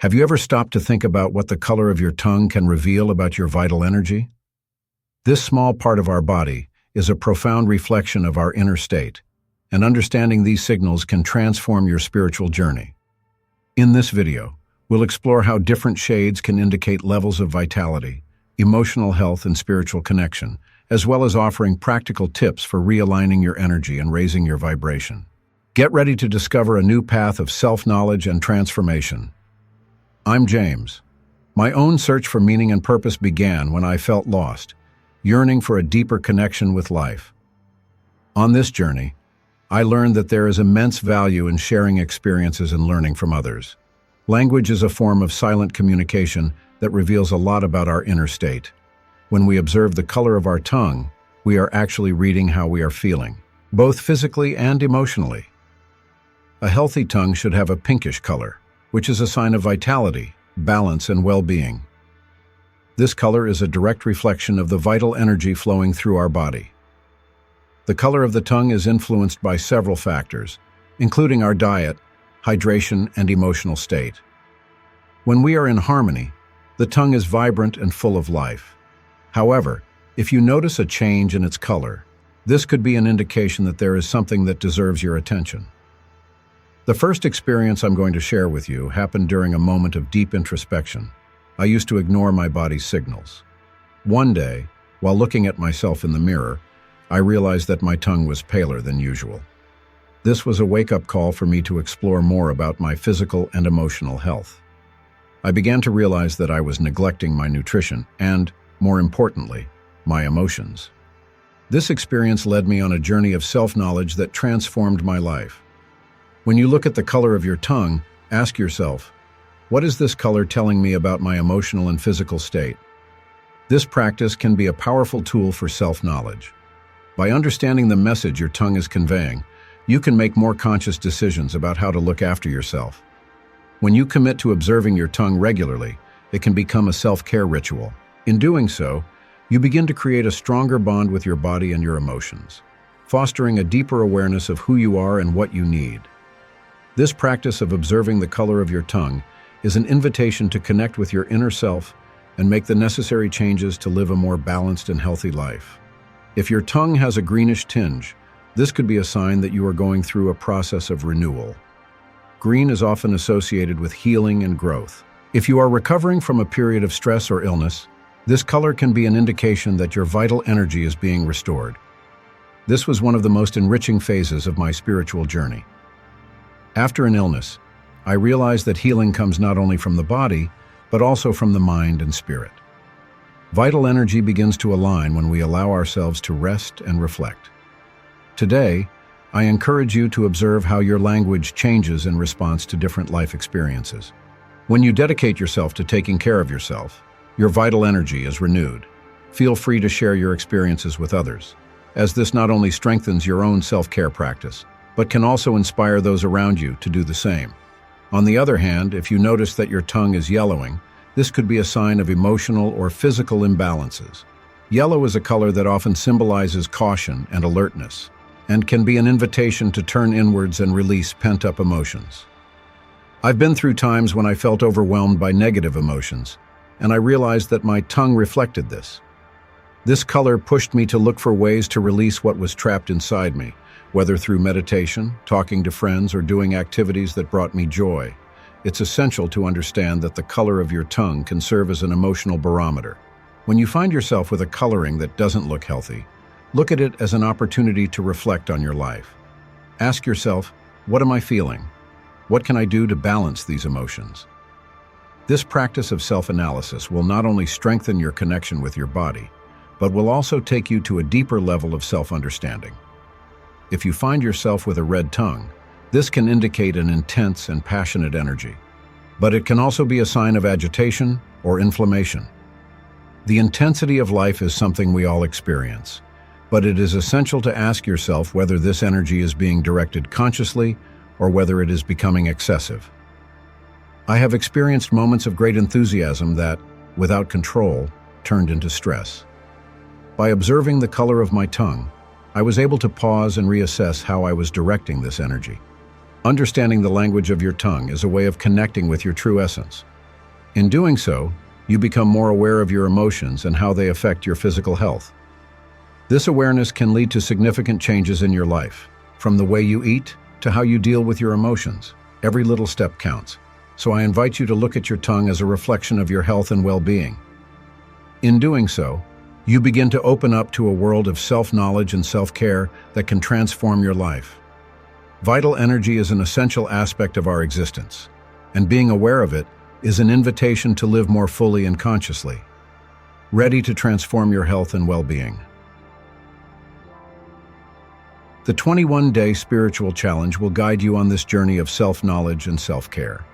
Have you ever stopped to think about what the color of your tongue can reveal about your vital energy? This small part of our body is a profound reflection of our inner state, and understanding these signals can transform your spiritual journey. In this video, we'll explore how different shades can indicate levels of vitality, emotional health, and spiritual connection, as well as offering practical tips for realigning your energy and raising your vibration. Get ready to discover a new path of self-knowledge and transformation. I'm James. My own search for meaning and purpose began when I felt lost, yearning for a deeper connection with life. On this journey, I learned that there is immense value in sharing experiences and learning from others. Language is a form of silent communication that reveals a lot about our inner state. When we observe the color of our tongue, we are actually reading how we are feeling, both physically and emotionally. A healthy tongue should have a pinkish color, which is a sign of vitality, balance, and well-being. This color is a direct reflection of the vital energy flowing through our body. The color of the tongue is influenced by several factors, including our diet, hydration, and emotional state. When we are in harmony, the tongue is vibrant and full of life. However, if you notice a change in its color, this could be an indication that there is something that deserves your attention. The first experience I'm going to share with you happened during a moment of deep introspection. I used to ignore my body's signals. One day, while looking at myself in the mirror, I realized that my tongue was paler than usual. This was a wake-up call for me to explore more about my physical and emotional health. I began to realize that I was neglecting my nutrition and, more importantly, my emotions. This experience led me on a journey of self-knowledge that transformed my life. When you look at the color of your tongue, ask yourself, what is this color telling me about my emotional and physical state? This practice can be a powerful tool for self-knowledge. By understanding the message your tongue is conveying, you can make more conscious decisions about how to look after yourself. When you commit to observing your tongue regularly, it can become a self-care ritual. In doing so, you begin to create a stronger bond with your body and your emotions, fostering a deeper awareness of who you are and what you need. This practice of observing the color of your tongue is an invitation to connect with your inner self and make the necessary changes to live a more balanced and healthy life. If your tongue has a greenish tinge, this could be a sign that you are going through a process of renewal. Green is often associated with healing and growth. If you are recovering from a period of stress or illness, this color can be an indication that your vital energy is being restored. This was one of the most enriching phases of my spiritual journey. After an illness, I realized that healing comes not only from the body, but also from the mind and spirit. Vital energy begins to align when we allow ourselves to rest and reflect. Today, I encourage you to observe how your language changes in response to different life experiences. When you dedicate yourself to taking care of yourself, your vital energy is renewed. Feel free to share your experiences with others, as this not only strengthens your own self-care practice, but can also inspire those around you to do the same. On the other hand, if you notice that your tongue is yellowing, this could be a sign of emotional or physical imbalances. Yellow is a color that often symbolizes caution and alertness, and can be an invitation to turn inwards and release pent-up emotions. I've been through times when I felt overwhelmed by negative emotions, and I realized that my tongue reflected this. This color pushed me to look for ways to release what was trapped inside me, whether through meditation, talking to friends, or doing activities that brought me joy. It's essential to understand that the color of your tongue can serve as an emotional barometer. When you find yourself with a coloring that doesn't look healthy, look at it as an opportunity to reflect on your life. Ask yourself, what am I feeling? What can I do to balance these emotions? This practice of self-analysis will not only strengthen your connection with your body, but will also take you to a deeper level of self-understanding. If you find yourself with a red tongue, this can indicate an intense and passionate energy, but it can also be a sign of agitation or inflammation. The intensity of life is something we all experience, but it is essential to ask yourself whether this energy is being directed consciously or whether it is becoming excessive. I have experienced moments of great enthusiasm that, without control, turned into stress. By observing the color of my tongue, I was able to pause and reassess how I was directing this energy. Understanding the language of your tongue is a way of connecting with your true essence, In doing so, you become more aware of your emotions and how they affect your physical health. This awareness can lead to significant changes in your life, from the way you eat to how you deal with your emotions. Every little step counts, so I invite you to look at your tongue as a reflection of your health and well-being. In doing so, you begin to open up to a world of self-knowledge and self-care that can transform your life. Vital energy is an essential aspect of our existence, and being aware of it is an invitation to live more fully and consciously, ready to transform your health and well-being. The 21-day spiritual challenge will guide you on this journey of self-knowledge and self-care.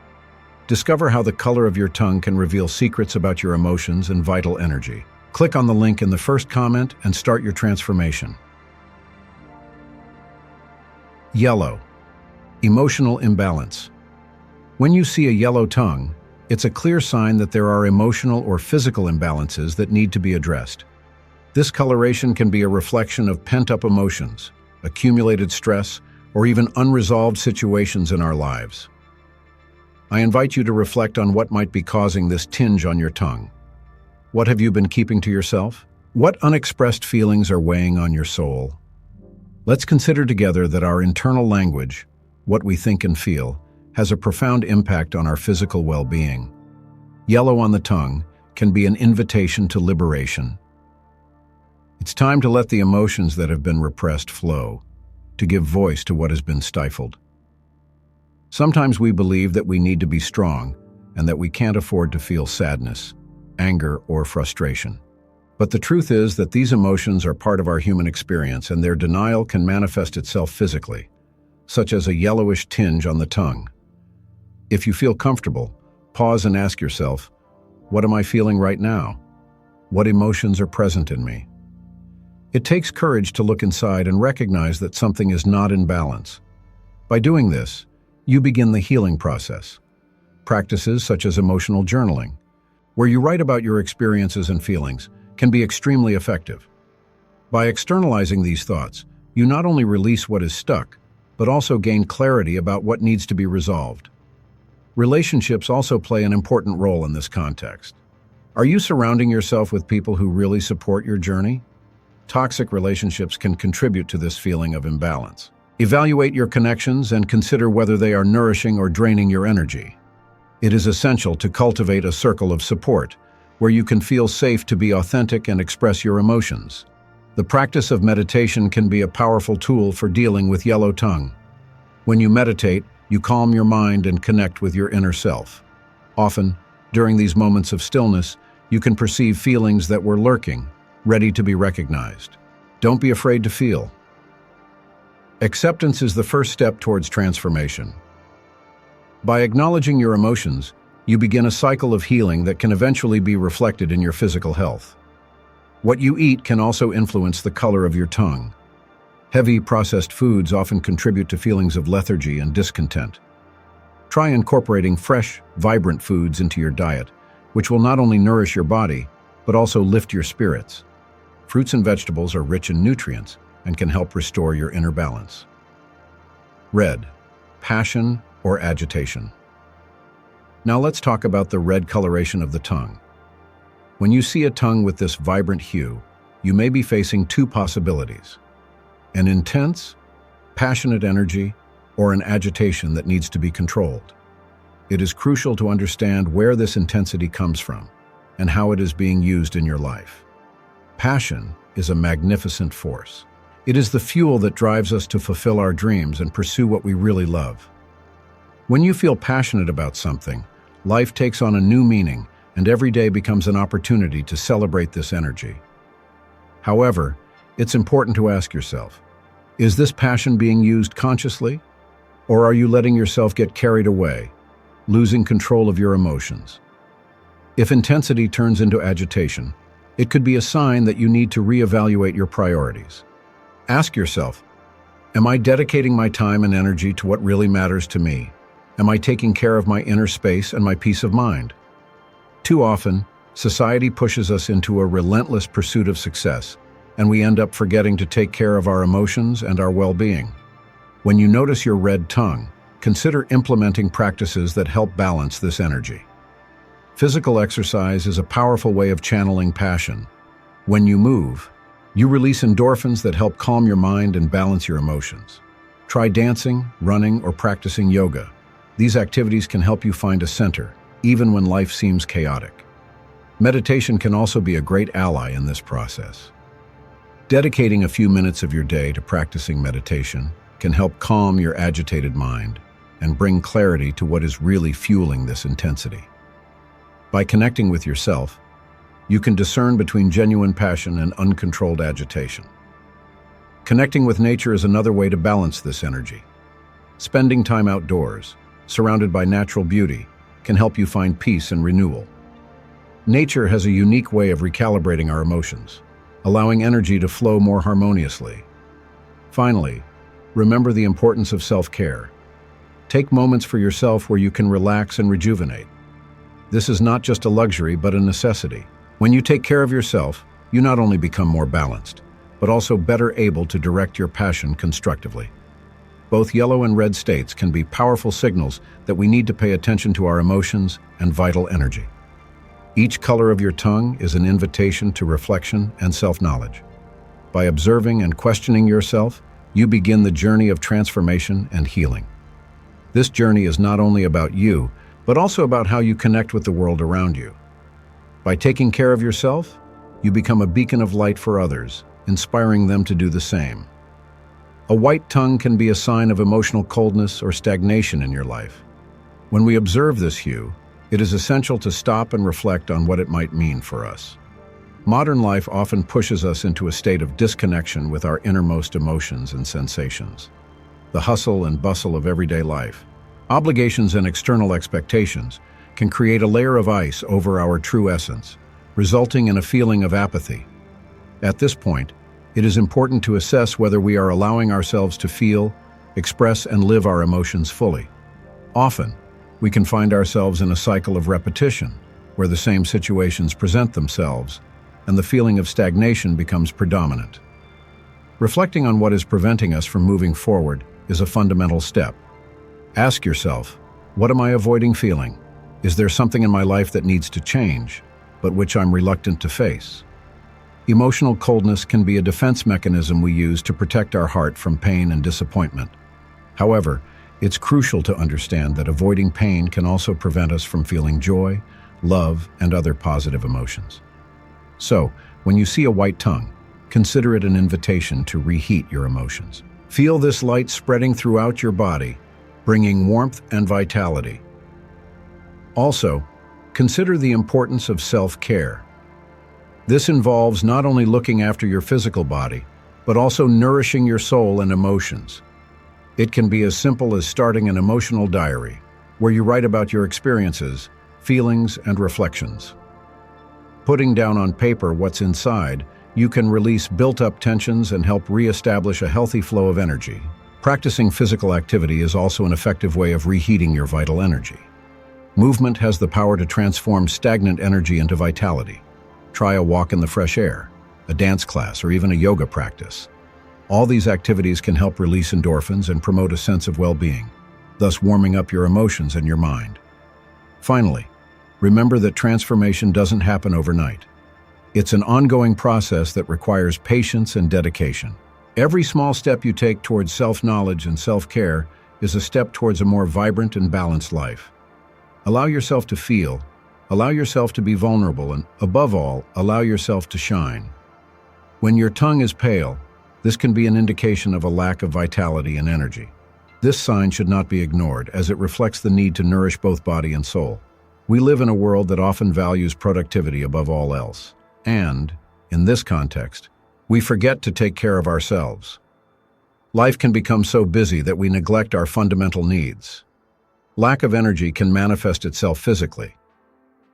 Discover how the color of your tongue can reveal secrets about your emotions and vital energy. Click on the link in the first comment and start your transformation. Yellow. Emotional imbalance. When you see a yellow tongue, it's a clear sign that there are emotional or physical imbalances that need to be addressed. This coloration can be a reflection of pent-up emotions, accumulated stress, or even unresolved situations in our lives. I invite you to reflect on what might be causing this tinge on your tongue. What have you been keeping to yourself? What unexpressed feelings are weighing on your soul? Let's consider together that our internal language, what we think and feel, has a profound impact on our physical well-being. Yellow on the tongue can be an invitation to liberation. It's time to let the emotions that have been repressed flow, to give voice to what has been stifled. Sometimes we believe that we need to be strong and that we can't afford to feel sadness, anger, or frustration. But the truth is that these emotions are part of our human experience, and their denial can manifest itself physically, such as a yellowish tinge on the tongue. If you feel comfortable, pause and ask yourself, what am I feeling right now? What emotions are present in me? It takes courage to look inside and recognize that something is not in balance. By doing this, you begin the healing process. Practices such as emotional journaling, where you write about your experiences and feelings, can be extremely effective. By externalizing these thoughts, you not only release what is stuck, but also gain clarity about what needs to be resolved. Relationships also play an important role in this context. Are you surrounding yourself with people who really support your journey? Toxic relationships can contribute to this feeling of imbalance. Evaluate your connections and consider whether they are nourishing or draining your energy. It is essential to cultivate a circle of support, where you can feel safe to be authentic and express your emotions. The practice of meditation can be a powerful tool for dealing with yellow tongue. When you meditate, you calm your mind and connect with your inner self. Often, during these moments of stillness, you can perceive feelings that were lurking, ready to be recognized. Don't be afraid to feel. Acceptance is the first step towards transformation. By acknowledging your emotions, you begin a cycle of healing that can eventually be reflected in your physical health. What you eat can also influence the color of your tongue. Heavy, processed foods often contribute to feelings of lethargy and discontent. Try incorporating fresh, vibrant foods into your diet, which will not only nourish your body, but also lift your spirits. Fruits and vegetables are rich in nutrients and can help restore your inner balance. Red, passion or agitation. Now let's talk about the red coloration of the tongue. When you see a tongue with this vibrant hue, you may be facing two possibilities: an intense, passionate energy, or an agitation that needs to be controlled. It is crucial to understand where this intensity comes from and how it is being used in your life. Passion is a magnificent force. It is the fuel that drives us to fulfill our dreams and pursue what we really love. When you feel passionate about something, life takes on a new meaning, and every day becomes an opportunity to celebrate this energy. However, it's important to ask yourself, is this passion being used consciously? Or are you letting yourself get carried away, losing control of your emotions? If intensity turns into agitation, it could be a sign that you need to reevaluate your priorities. Ask yourself, am I dedicating my time and energy to what really matters to me? Am I taking care of my inner space and my peace of mind? Too often, society pushes us into a relentless pursuit of success, and we end up forgetting to take care of our emotions and our well-being. When you notice your red tongue, consider implementing practices that help balance this energy. Physical exercise is a powerful way of channeling passion. When you move, you release endorphins that help calm your mind and balance your emotions. Try dancing, running, or practicing yoga. These activities can help you find a center, even when life seems chaotic. Meditation can also be a great ally in this process. Dedicating a few minutes of your day to practicing meditation can help calm your agitated mind and bring clarity to what is really fueling this intensity. By connecting with yourself, you can discern between genuine passion and uncontrolled agitation. Connecting with nature is another way to balance this energy. Spending time outdoors, surrounded by natural beauty, can help you find peace and renewal. Nature has a unique way of recalibrating our emotions, allowing energy to flow more harmoniously. Finally, remember the importance of self-care. Take moments for yourself where you can relax and rejuvenate. This is not just a luxury, but a necessity. When you take care of yourself, you not only become more balanced, but also better able to direct your passion constructively. Both yellow and red states can be powerful signals that we need to pay attention to our emotions and vital energy. Each color of your tongue is an invitation to reflection and self-knowledge. By observing and questioning yourself, you begin the journey of transformation and healing. This journey is not only about you, but also about how you connect with the world around you. By taking care of yourself, you become a beacon of light for others, inspiring them to do the same. A white tongue can be a sign of emotional coldness or stagnation in your life. When we observe this hue, it is essential to stop and reflect on what it might mean for us. Modern life often pushes us into a state of disconnection with our innermost emotions and sensations. The hustle and bustle of everyday life, obligations and external expectations can create a layer of ice over our true essence, resulting in a feeling of apathy. At this point, it is important to assess whether we are allowing ourselves to feel, express, and live our emotions fully. Often, we can find ourselves in a cycle of repetition, where the same situations present themselves, and the feeling of stagnation becomes predominant. Reflecting on what is preventing us from moving forward is a fundamental step. Ask yourself, what am I avoiding feeling? Is there something in my life that needs to change, but which I'm reluctant to face? Emotional coldness can be a defense mechanism we use to protect our heart from pain and disappointment. However, it's crucial to understand that avoiding pain can also prevent us from feeling joy, love, and other positive emotions. So, when you see a white tongue, consider it an invitation to reheat your emotions. Feel this light spreading throughout your body, bringing warmth and vitality. Also, consider the importance of self-care. This involves not only looking after your physical body, but also nourishing your soul and emotions. It can be as simple as starting an emotional diary, where you write about your experiences, feelings, and reflections. Putting down on paper what's inside, you can release built-up tensions and help re-establish a healthy flow of energy. Practicing physical activity is also an effective way of reheating your vital energy. Movement has the power to transform stagnant energy into vitality. Try a walk in the fresh air, a dance class, or even a yoga practice. All these activities can help release endorphins and promote a sense of well-being, thus warming up your emotions and your mind. Finally, remember that transformation doesn't happen overnight. It's an ongoing process that requires patience and dedication. Every small step you take towards self-knowledge and self-care is a step towards a more vibrant and balanced life. Allow yourself to feel, allow yourself to be vulnerable, and above all, allow yourself to shine. When your tongue is pale, this can be an indication of a lack of vitality and energy. This sign should not be ignored, as it reflects the need to nourish both body and soul. We live in a world that often values productivity above all else. And, in this context, we forget to take care of ourselves. Life can become so busy that we neglect our fundamental needs. Lack of energy can manifest itself physically.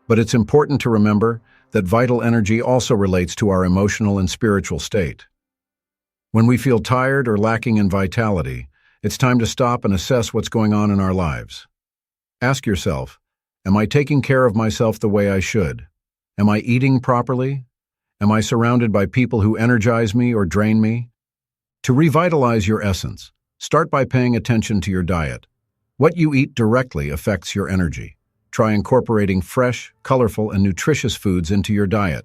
But it's important to remember that vital energy also relates to our emotional and spiritual state. When we feel tired or lacking in vitality, it's time to stop and assess what's going on in our lives. Ask yourself, am I taking care of myself the way I should? Am I eating properly? Am I surrounded by people who energize me or drain me? To revitalize your essence, start by paying attention to your diet. What you eat directly affects your energy. try incorporating fresh, colorful, and nutritious foods into your diet.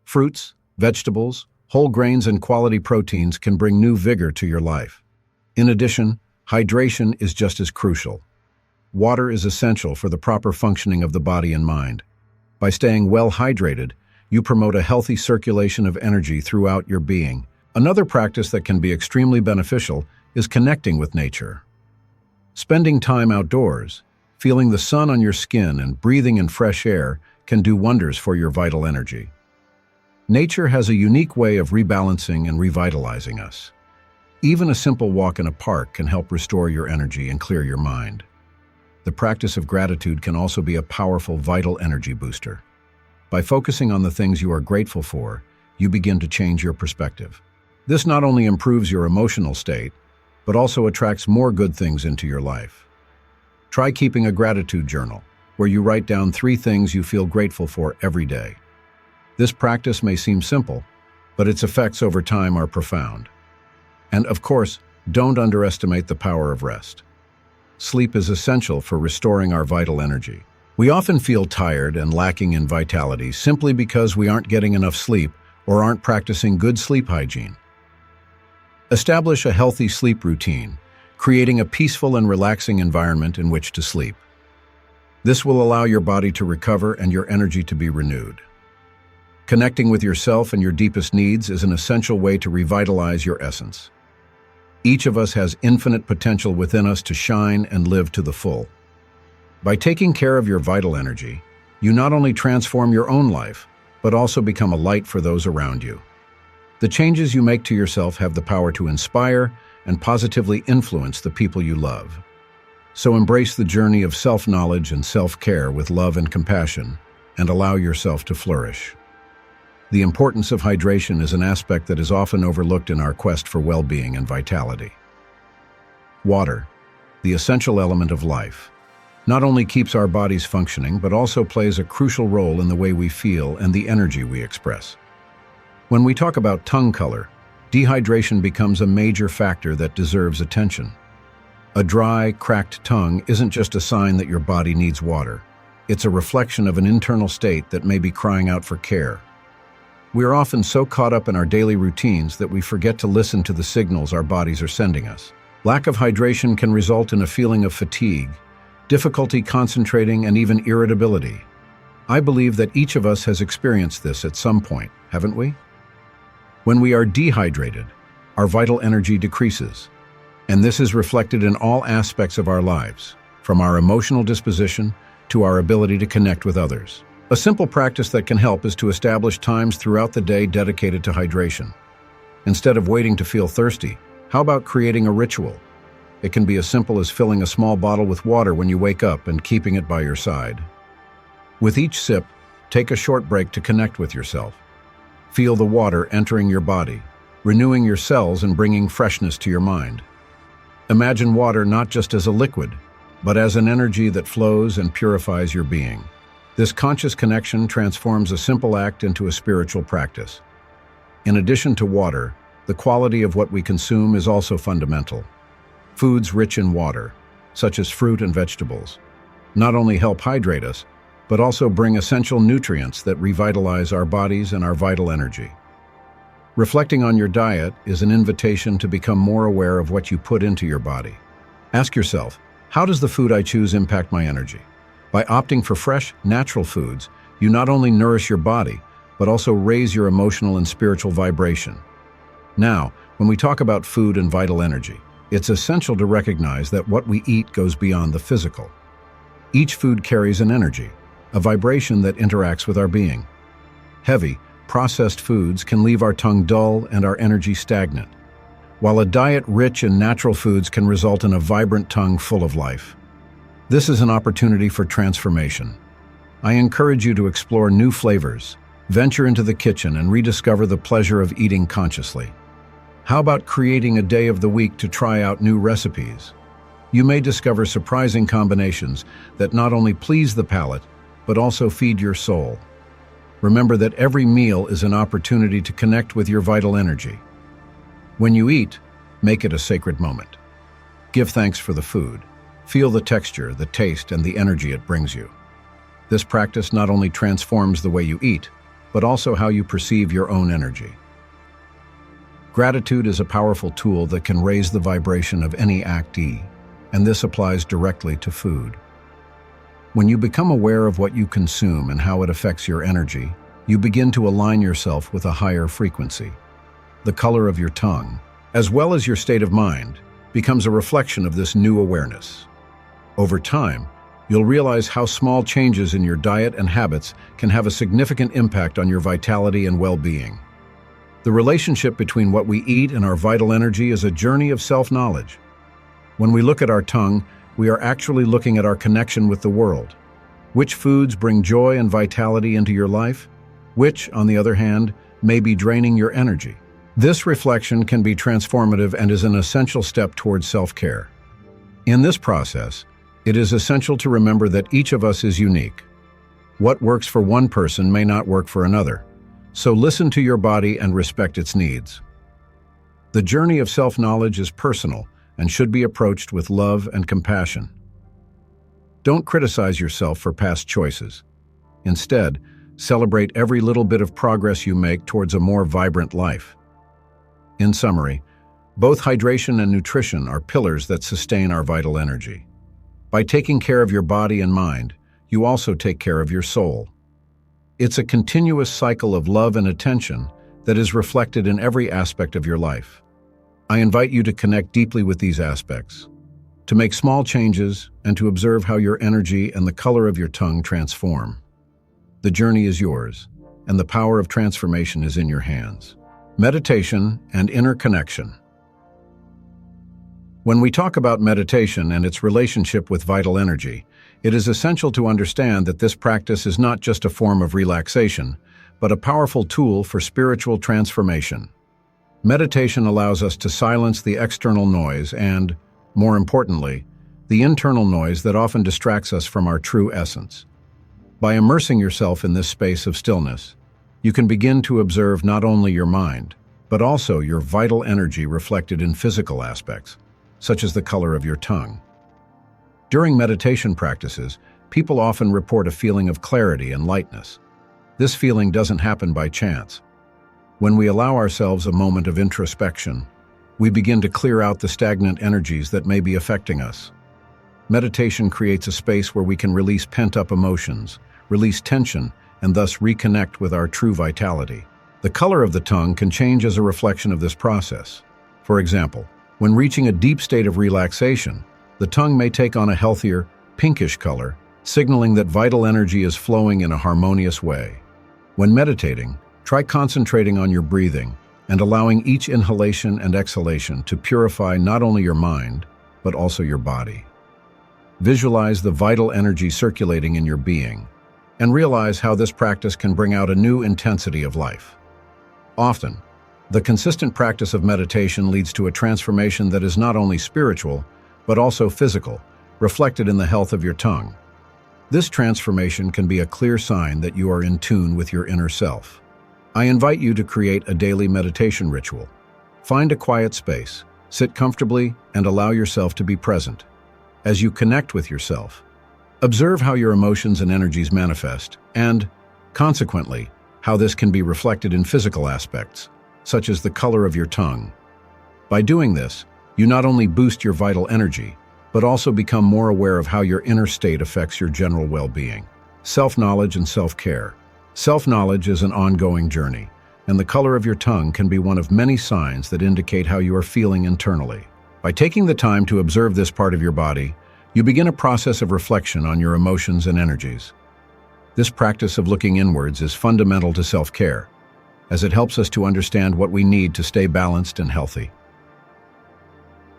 Fruits, vegetables, whole grains, and quality proteins can bring new vigor to your life. In addition, hydration is just as crucial. Water is essential for the proper functioning of the body and mind. By staying well hydrated, you promote a healthy circulation of energy throughout your being. Another practice that can be extremely beneficial is connecting with nature. Spending time outdoors, feeling the sun on your skin and breathing in fresh air can do wonders for your vital energy. Nature has a unique way of rebalancing and revitalizing us. Even a simple walk in a park can help restore your energy and clear your mind. The practice of gratitude can also be a powerful vital energy booster. By focusing on the things you are grateful for, you begin to change your perspective. This not only improves your emotional state, but also attracts more good things into your life. Try keeping a gratitude journal, where you write down 3 things you feel grateful for every day. This practice may seem simple, but its effects over time are profound. And of course, don't underestimate the power of rest. Sleep is essential for restoring our vital energy. We often feel tired and lacking in vitality simply because we aren't getting enough sleep or aren't practicing good sleep hygiene. Establish a healthy sleep routine, creating a peaceful and relaxing environment in which to sleep. This will allow your body to recover and your energy to be renewed. Connecting with yourself and your deepest needs is an essential way to revitalize your essence. Each of us has infinite potential within us to shine and live to the full. By taking care of your vital energy, you not only transform your own life, but also become a light for those around you. The changes you make to yourself have the power to inspire and positively influence the people you love. So embrace the journey of self-knowledge and self-care with love and compassion, and allow yourself to flourish. The importance of hydration is an aspect that is often overlooked in our quest for well-being and vitality. Water, the essential element of life, not only keeps our bodies functioning, but also plays a crucial role in the way we feel and the energy we express. When we talk about tongue color, dehydration becomes a major factor that deserves attention. A dry, cracked tongue isn't just a sign that your body needs water. It's a reflection of an internal state that may be crying out for care. We are often so caught up in our daily routines that we forget to listen to the signals our bodies are sending us. Lack of hydration can result in a feeling of fatigue, difficulty concentrating, and even irritability. I believe that each of us has experienced this at some point, haven't we? When we are dehydrated, our vital energy decreases, and this is reflected in all aspects of our lives, from our emotional disposition to our ability to connect with others. A simple practice that can help is to establish times throughout the day dedicated to hydration. Instead of waiting to feel thirsty, how about creating a ritual? It can be as simple as filling a small bottle with water when you wake up and keeping it by your side. With each sip, take a short break to connect with yourself. Feel the water entering your body, renewing your cells and bringing freshness to your mind. Imagine water not just as a liquid, but as an energy that flows and purifies your being. This conscious connection transforms a simple act into a spiritual practice. In addition to water, the quality of what we consume is also fundamental. Foods rich in water, such as fruit and vegetables, not only help hydrate us, but also bring essential nutrients that revitalize our bodies and our vital energy. Reflecting on your diet is an invitation to become more aware of what you put into your body. Ask yourself, how does the food I choose impact my energy? By opting for fresh, natural foods, you not only nourish your body, but also raise your emotional and spiritual vibration. Now, when we talk about food and vital energy, it's essential to recognize that what we eat goes beyond the physical. Each food carries an energy, a vibration that interacts with our being. Heavy, processed foods can leave our tongue dull and our energy stagnant, while a diet rich in natural foods can result in a vibrant tongue full of life. This is an opportunity for transformation. I encourage you to explore new flavors, venture into the kitchen, and rediscover the pleasure of eating consciously. How about creating a day of the week to try out new recipes? You may discover surprising combinations that not only please the palate, but also feed your soul. Remember that every meal is an opportunity to connect with your vital energy. When you eat, make it a sacred moment. Give thanks for the food. Feel the texture, the taste, and the energy it brings you. This practice not only transforms the way you eat, but also how you perceive your own energy. Gratitude is a powerful tool that can raise the vibration of any actee, and this applies directly to food. When you become aware of what you consume and how it affects your energy, you begin to align yourself with a higher frequency. The color of your tongue, as well as your state of mind, becomes a reflection of this new awareness. Over time, you'll realize how small changes in your diet and habits can have a significant impact on your vitality and well-being. The relationship between what we eat and our vital energy is a journey of self-knowledge. When we look at our tongue, we are actually looking at our connection with the world. Which foods bring joy and vitality into your life? Which, on the other hand, may be draining your energy? This reflection can be transformative and is an essential step towards self-care. In this process, it is essential to remember that each of us is unique. What works for one person may not work for another, so listen to your body and respect its needs. The journey of self-knowledge is personal and should be approached with love and compassion. Don't criticize yourself for past choices. Instead, celebrate every little bit of progress you make towards a more vibrant life. In summary, both hydration and nutrition are pillars that sustain our vital energy. By taking care of your body and mind, you also take care of your soul. It's a continuous cycle of love and attention that is reflected in every aspect of your life. I invite you to connect deeply with these aspects, to make small changes, and to observe how your energy and the color of your tongue transform. The journey is yours, and the power of transformation is in your hands. Meditation and inner connection. When we talk about meditation and its relationship with vital energy, it is essential to understand that this practice is not just a form of relaxation, but a powerful tool for spiritual transformation. Meditation allows us to silence the external noise and, more importantly, the internal noise that often distracts us from our true essence. By immersing yourself in this space of stillness, you can begin to observe not only your mind, but also your vital energy reflected in physical aspects, such as the color of your tongue. During meditation practices, people often report a feeling of clarity and lightness. This feeling doesn't happen by chance. When we allow ourselves a moment of introspection, we begin to clear out the stagnant energies that may be affecting us. Meditation creates a space where we can release pent-up emotions, release tension, and thus reconnect with our true vitality. The color of the tongue can change as a reflection of this process. For example, when reaching a deep state of relaxation, the tongue may take on a healthier, pinkish color, signaling that vital energy is flowing in a harmonious way. When meditating, try concentrating on your breathing and allowing each inhalation and exhalation to purify not only your mind, but also your body. Visualize the vital energy circulating in your being, and realize how this practice can bring out a new intensity of life. Often, the consistent practice of meditation leads to a transformation that is not only spiritual, but also physical, reflected in the health of your tongue. This transformation can be a clear sign that you are in tune with your inner self. I invite you to create a daily meditation ritual. Find a quiet space, sit comfortably, and allow yourself to be present. As you connect with yourself, observe how your emotions and energies manifest, and, consequently, how this can be reflected in physical aspects, such as the color of your tongue. By doing this, you not only boost your vital energy, but also become more aware of how your inner state affects your general well-being. Self-knowledge and self-care. Self-knowledge is an ongoing journey, and the color of your tongue can be one of many signs that indicate how you are feeling internally. By taking the time to observe this part of your body, you begin a process of reflection on your emotions and energies. This practice of looking inwards is fundamental to self-care, as it helps us to understand what we need to stay balanced and healthy.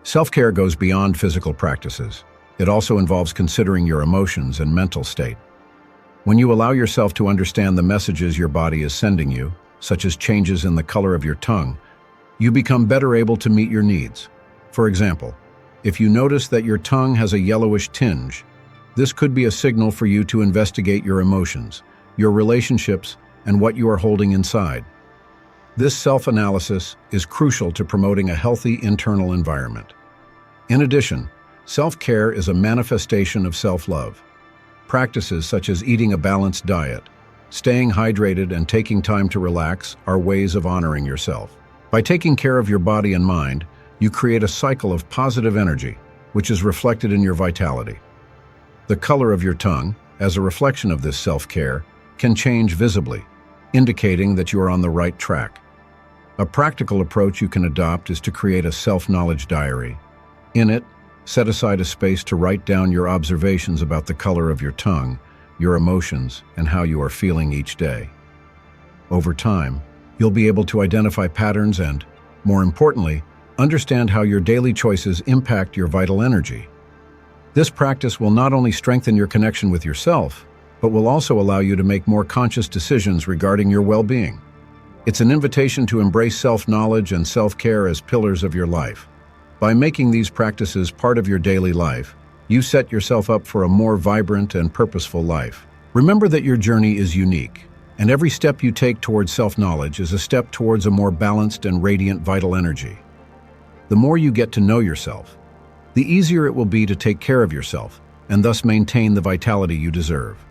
Self-care goes beyond physical practices. It also involves considering your emotions and mental state. When you allow yourself to understand the messages your body is sending you, such as changes in the color of your tongue, you become better able to meet your needs. For example, if you notice that your tongue has a yellowish tinge, this could be a signal for you to investigate your emotions, your relationships, and what you are holding inside. This self-analysis is crucial to promoting a healthy internal environment. In addition, self-care is a manifestation of self-love. Practices such as eating a balanced diet, staying hydrated, and taking time to relax are ways of honoring yourself. By taking care of your body and mind, you create a cycle of positive energy, which is reflected in your vitality. The color of your tongue, as a reflection of this self-care, can change visibly, indicating that you are on the right track. A practical approach you can adopt is to create a self-knowledge diary. In it, set aside a space to write down your observations about the color of your tongue, your emotions, and how you are feeling each day. Over time, you'll be able to identify patterns and, more importantly, understand how your daily choices impact your vital energy. This practice will not only strengthen your connection with yourself, but will also allow you to make more conscious decisions regarding your well-being. It's an invitation to embrace self-knowledge and self-care as pillars of your life. By making these practices part of your daily life, you set yourself up for a more vibrant and purposeful life. Remember that your journey is unique, and every step you take towards self-knowledge is a step towards a more balanced and radiant vital energy. The more you get to know yourself, the easier it will be to take care of yourself and thus maintain the vitality you deserve.